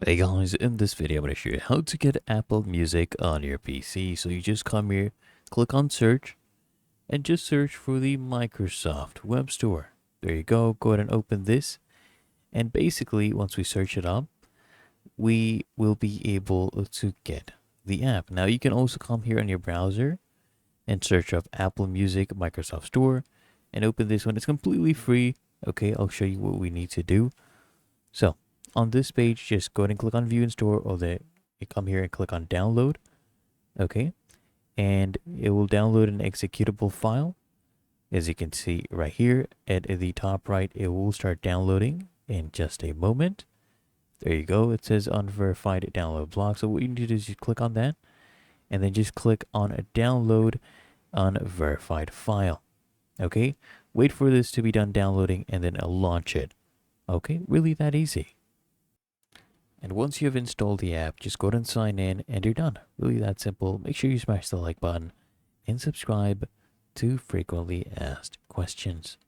Hey guys, in this video I'm going to show you how to get Apple Music on your PC. So you just come here, click on search, and just search for the Microsoft Web Store. There you go, go ahead and open this. And basically, once we search it up, we will be able to get the app. Now you can also come here on your browser and search up Apple Music Microsoft Store and open this one. It's completely free. Okay, I'll show you what we need to do. So on this page, just go ahead and click on view and store, or you come here and click on download. Okay, and it will download an executable file. As you can see right here at the top right, it will start downloading in just a moment. There you go. It says unverified download block. So what you need to do is you click on that and then just click on a download unverified file. Okay, wait for this to be done downloading and then launch it. Okay, really that easy. And once you have installed the app, just go ahead and sign in and you're done. Really that simple. Make sure you smash the like button and subscribe to frequently asked questions.